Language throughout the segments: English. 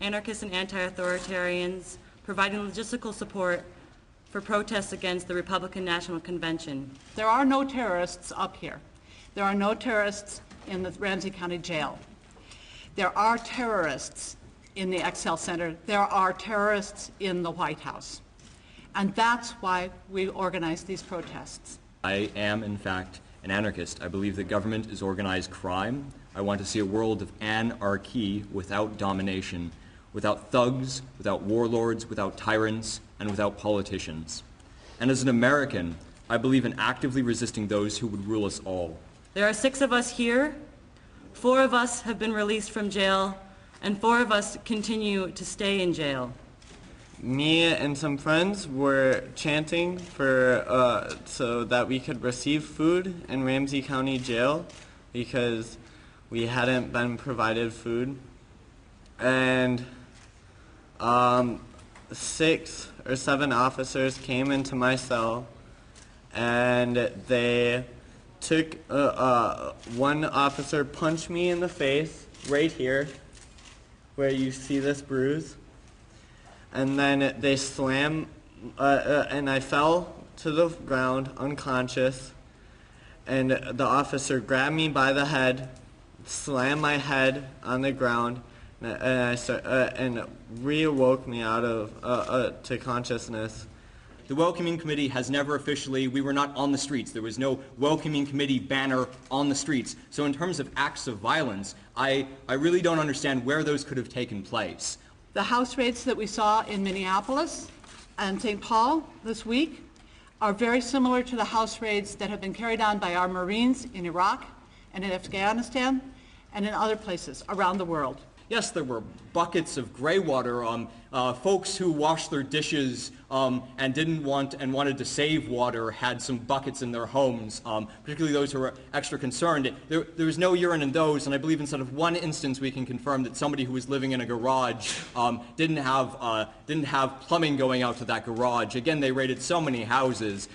anarchists and anti-authoritarians, providing logistical support for protests against the Republican National Convention. There are no terrorists up here. There are no terrorists in the Ramsey County Jail. There are terrorists in the Xcel Center. There are terrorists in the White House. And that's why we organize these protests. I am, in fact, an anarchist. I believe that government is organized crime. I want to see a world of anarchy without domination, without thugs, without warlords, without tyrants, and without politicians. And as an American, I believe in actively resisting those who would rule us all. There are 6 of us here. 4 of us have been released from jail, and 4 of us continue to stay in jail. Me and some friends were chanting for so that we could receive food in Ramsey County Jail because we hadn't been provided food. And 6 or 7 officers came into my cell, and they took one officer punched me in the face right here where you see this bruise, and then they slammed and I fell to the ground unconscious, and the officer grabbed me by the head, slammed my head on the ground, and reawoke me out of to consciousness. The Welcoming Committee has never officially, we were not on the streets. There was no Welcoming Committee banner on the streets. So in terms of acts of violence, I really don't understand where those could have taken place. The house raids that we saw in Minneapolis and St. Paul this week are very similar to the house raids that have been carried on by our Marines in Iraq and in Afghanistan and in other places around the world. Yes, there were buckets of gray water. Folks who washed their dishes and didn't want and wanted to save water had some buckets in their homes, particularly those who were extra concerned. There was no urine in those, and I believe instead of one instance we can confirm that somebody who was living in a garage didn't have plumbing going out to that garage. Again, they raided so many houses.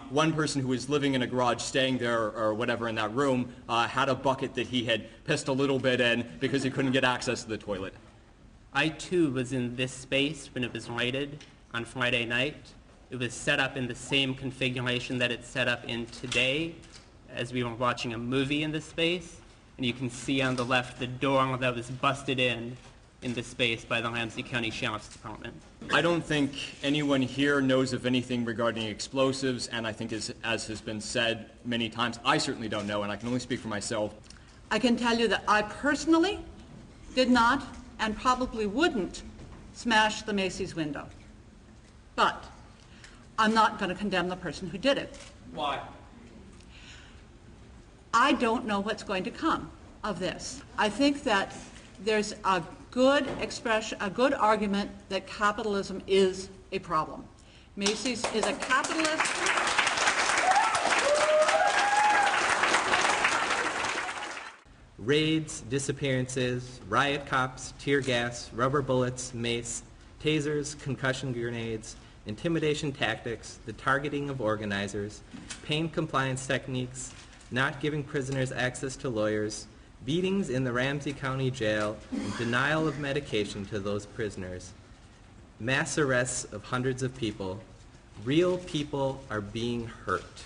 One person who was living in a garage, staying there or whatever in that room, had a bucket that he had pissed a little bit in because he couldn't get access to the toilet. I too was in this space when it was raided on Friday night. It was set up in the same configuration that it's set up in today, as we were watching a movie in this space. And you can see on the left the door that was busted in this space by the Ramsey County Sheriff's Department. I don't think anyone here knows of anything regarding explosives, and I think as has been said many times, I certainly don't know, and I can only speak for myself. I can tell you that I personally did not and probably wouldn't smash the Macy's window. But I'm not going to condemn the person who did it. Why? I don't know what's going to come of this. I think that there's a good expression, a good argument that capitalism is a problem. Macy's is a capitalist. Raids, disappearances, riot cops, tear gas, rubber bullets, mace, tasers, concussion grenades, intimidation tactics, the targeting of organizers, pain compliance techniques, not giving prisoners access to lawyers, beatings in the Ramsey County Jail, and denial of medication to those prisoners, mass arrests of hundreds of people. Real people are being hurt.